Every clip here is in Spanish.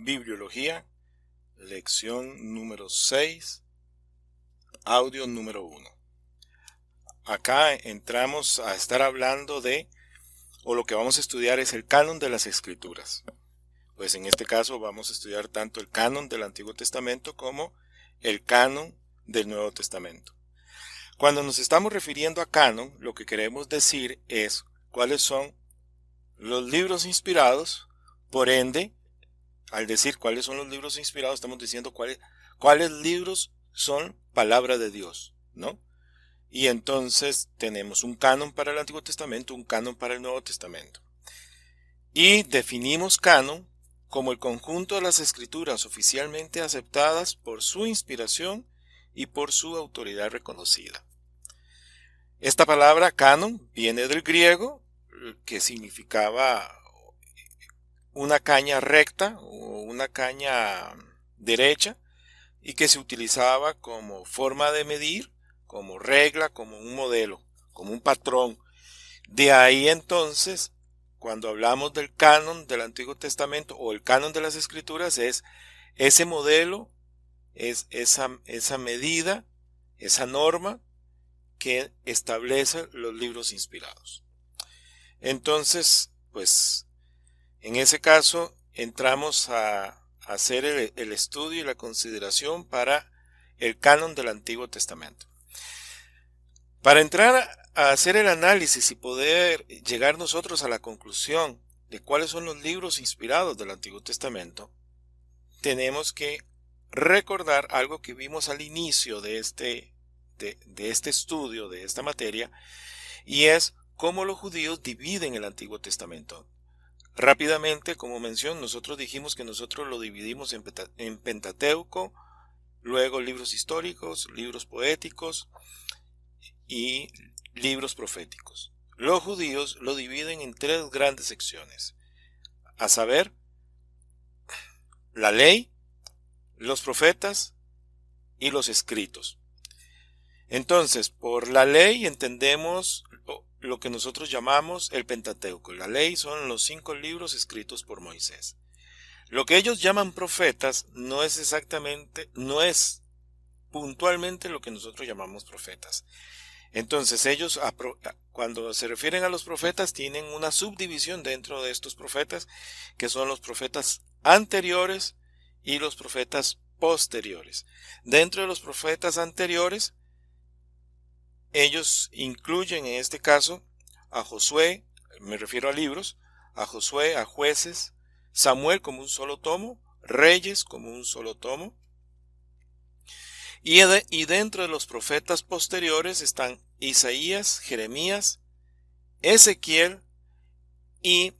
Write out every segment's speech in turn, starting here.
Bibliología, lección número 6, audio número 1. Acá entramos a estar hablando o lo que vamos a estudiar es el canon de las Escrituras. Pues en este caso vamos a estudiar tanto el canon del Antiguo Testamento como el canon del Nuevo Testamento. Cuando nos estamos refiriendo a canon, lo que queremos decir es cuáles son los libros inspirados. Por ende, al decir cuáles son los libros inspirados, estamos diciendo cuáles libros son palabra de Dios, ¿no? Y entonces tenemos un canon para el Antiguo Testamento, un canon para el Nuevo Testamento. Y definimos canon como el conjunto de las escrituras oficialmente aceptadas por su inspiración y por su autoridad reconocida. Esta palabra canon viene del griego, que significaba una caña recta o una caña derecha, y que se utilizaba como forma de medir, como regla, como un modelo, como un patrón. De ahí entonces, cuando hablamos del canon del Antiguo Testamento o el canon de las Escrituras, es ese modelo, es esa medida, esa norma que establece los libros inspirados. Entonces, pues, en ese caso entramos a hacer el estudio y la consideración para el canon del Antiguo Testamento. Para entrar a hacer el análisis y poder llegar nosotros a la conclusión de cuáles son los libros inspirados del Antiguo Testamento, tenemos que recordar algo que vimos al inicio de este estudio, de esta materia, y es cómo los judíos dividen el Antiguo Testamento. Rápidamente, como mención, nosotros dijimos que nosotros lo dividimos en Pentateuco, luego libros históricos, libros poéticos y libros proféticos. Los judíos lo dividen en tres grandes secciones, a saber, la ley, los profetas y los escritos. Entonces, por la ley entendemos lo que nosotros llamamos el Pentateuco. La ley son los 5 libros escritos por Moisés. Lo que ellos llaman profetas no es puntualmente lo que nosotros llamamos profetas. Entonces ellos, cuando se refieren a los profetas, tienen una subdivisión dentro de estos profetas, que son los profetas anteriores y los profetas posteriores. Dentro de los profetas anteriores, ellos incluyen en este caso a Josué, me refiero a libros, a Josué, a Jueces, Samuel como un solo tomo, Reyes como un solo tomo. Y dentro de los profetas posteriores están Isaías, Jeremías, Ezequiel y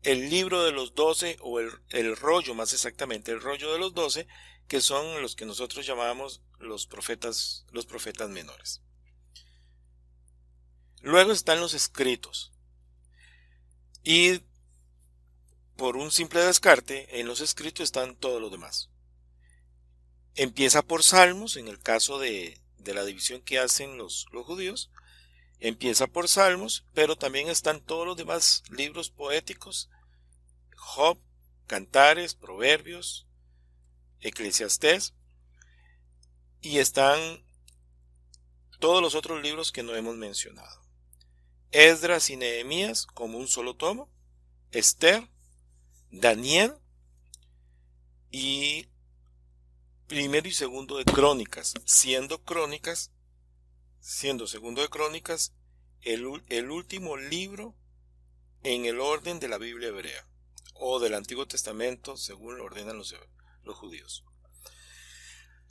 el libro de los 12, o el rollo, más exactamente, el rollo de los 12, que son los que nosotros llamamos los profetas menores. Luego están los escritos. Y por un simple descarte, en los escritos están todos los demás. Empieza por Salmos, en el caso de la división que hacen los judíos. Empieza por Salmos, pero también están todos los demás libros poéticos, Job, Cantares, Proverbios, Eclesiastés, y están todos los otros libros que no hemos mencionado. Esdras y Nehemías como un solo tomo, Esther, Daniel y primero y segundo de Crónicas, siendo segundo de Crónicas el último libro en el orden de la Biblia hebrea o del Antiguo Testamento según lo ordenan los judíos.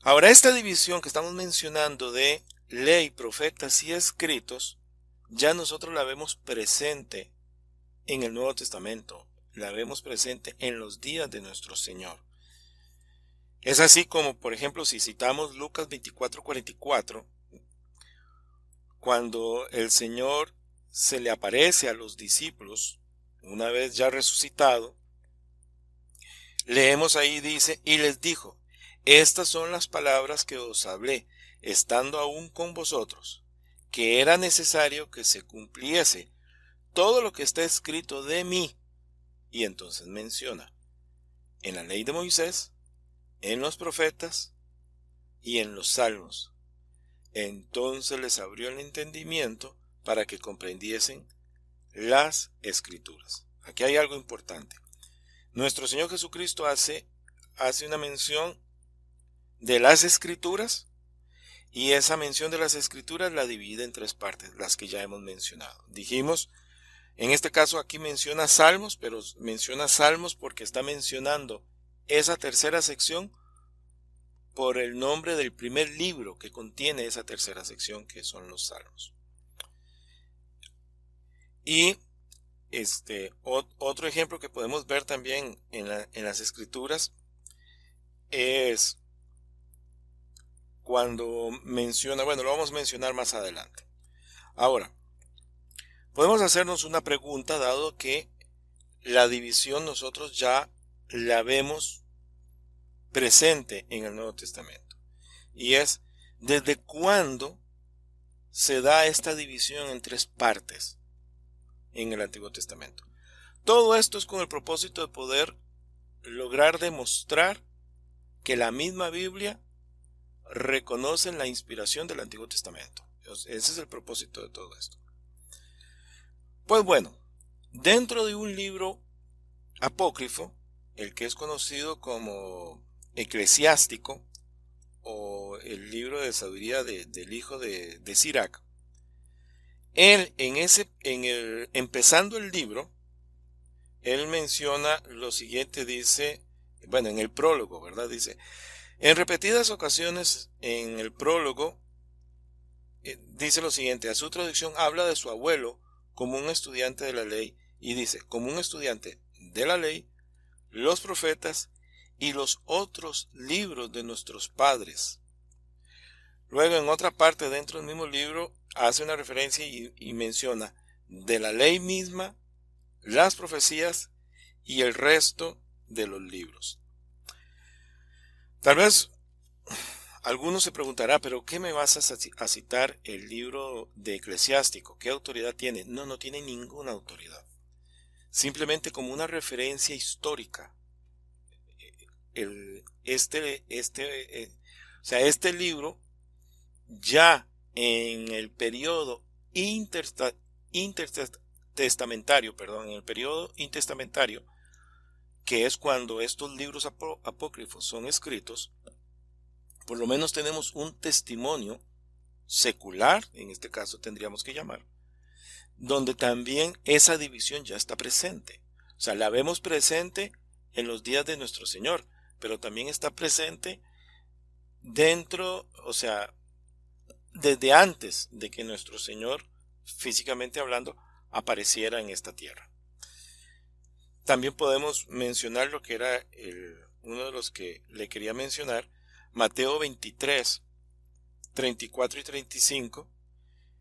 Ahora, esta división que estamos mencionando de ley, profetas y escritos, ya nosotros la vemos presente en el Nuevo Testamento, la vemos presente en los días de nuestro Señor. Es así como, por ejemplo, si citamos Lucas 24:44, cuando el Señor se le aparece a los discípulos, una vez ya resucitado, leemos ahí, dice, y les dijo, estas son las palabras que os hablé, estando aún con vosotros, que era necesario que se cumpliese todo lo que está escrito de mí. Y entonces menciona, en la ley de Moisés, en los profetas y en los salmos. Entonces les abrió el entendimiento para que comprendiesen las escrituras. Aquí hay algo importante. Nuestro Señor Jesucristo hace una mención de las escrituras, y esa mención de las escrituras la divide en tres partes, las que ya hemos mencionado. Dijimos, en este caso aquí menciona salmos, pero menciona salmos porque está mencionando esa tercera sección por el nombre del primer libro que contiene esa tercera sección, que son los salmos. Y otro ejemplo que podemos ver también en las escrituras es cuando menciona, bueno, lo vamos a mencionar más adelante. Ahora, podemos hacernos una pregunta, dado que la división nosotros ya la vemos presente en el Nuevo Testamento. Y es, ¿desde cuándo se da esta división en tres partes en el Antiguo Testamento? Todo esto es con el propósito de poder lograr demostrar que la misma Biblia reconoce la inspiración del Antiguo Testamento. Ese es el propósito de todo esto. Pues bueno, dentro de un libro apócrifo, el que es conocido como Eclesiástico, o el libro de sabiduría del hijo de Sirac, él empezando el libro, él menciona lo siguiente, dice, bueno, en el prólogo, ¿verdad? Dice, en repetidas ocasiones en el prólogo, dice lo siguiente, a su traducción habla de su abuelo como un estudiante de la ley, y dice, como un estudiante de la ley, los profetas y los otros libros de nuestros padres. Luego, en otra parte dentro del mismo libro, hace una referencia y menciona de la ley misma, las profecías y el resto de los libros. Tal vez algunos se preguntará, pero ¿qué me vas a citar el libro de Eclesiástico? ¿Qué autoridad tiene? No, no tiene ninguna autoridad. Simplemente como una referencia histórica. Este libro, ya en el periodo intertestamentario, que es cuando estos libros apócrifos son escritos, por lo menos tenemos un testimonio secular, en este caso tendríamos que llamar, donde también esa división ya está presente. O sea, la vemos presente en los días de nuestro Señor, pero también está presente dentro, o sea, desde antes de que nuestro Señor, físicamente hablando, apareciera en esta tierra. También podemos mencionar lo que era uno de los que le quería mencionar, Mateo 23, 34 y 35,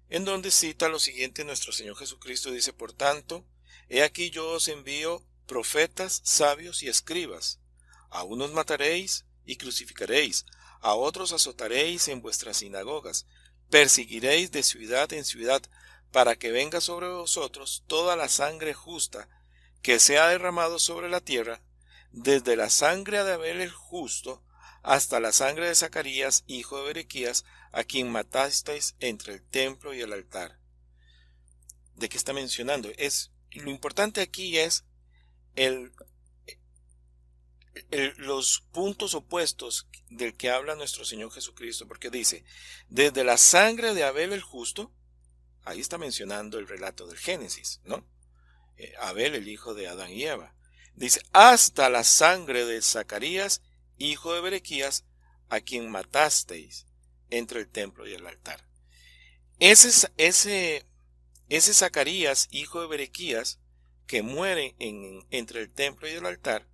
en donde cita lo siguiente nuestro Señor Jesucristo, dice, por tanto, he aquí yo os envío profetas, sabios y escribas. A unos mataréis y crucificaréis, a otros azotaréis en vuestras sinagogas, perseguiréis de ciudad en ciudad, para que venga sobre vosotros toda la sangre justa que se ha derramado sobre la tierra, desde la sangre de Abel el justo, hasta la sangre de Zacarías, hijo de Berequías, a quien matasteis entre el templo y el altar. ¿De qué está mencionando? Lo importante aquí es los puntos opuestos del que habla nuestro Señor Jesucristo, porque dice, desde la sangre de Abel el justo, ahí está mencionando el relato del Génesis, ¿no? Abel, el hijo de Adán y Eva. Dice, hasta la sangre de Zacarías, hijo de Berequías, a quien matasteis entre el templo y el altar. Ese Zacarías, hijo de Berequías, que muere entre el templo y el altar,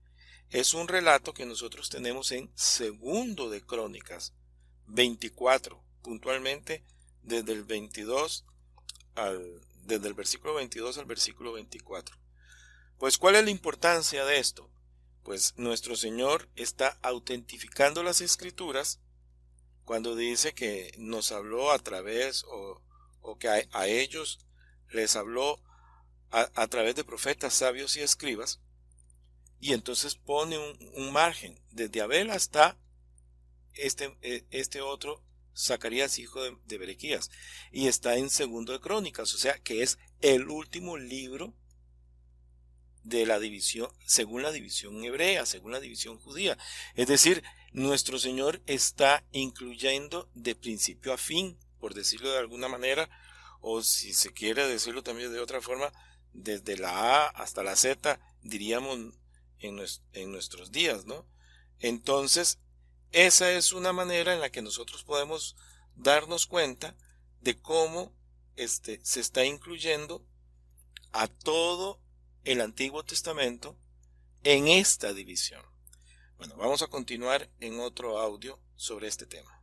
es un relato que nosotros tenemos en Segundo de Crónicas 24, puntualmente desde el versículo 22 al versículo 24. Pues, ¿cuál es la importancia de esto? Pues nuestro Señor está autentificando las Escrituras cuando dice que nos habló a través, o que a ellos les habló a través de profetas, sabios y escribas, y entonces pone un margen desde Abel hasta este otro Zacarías, hijo de Berequías, y está en Segundo de Crónicas, o sea que es el último libro de la división, según la división hebrea, según la división judía. Es decir, nuestro Señor está incluyendo de principio a fin, por decirlo de alguna manera, o si se quiere decirlo también de otra forma, desde la A hasta la Z, diríamos en nuestros días, ¿no? Entonces, esa es una manera en la que nosotros podemos darnos cuenta de cómo se está incluyendo a todo el Antiguo Testamento en esta división. Bueno, vamos a continuar en otro audio sobre este tema.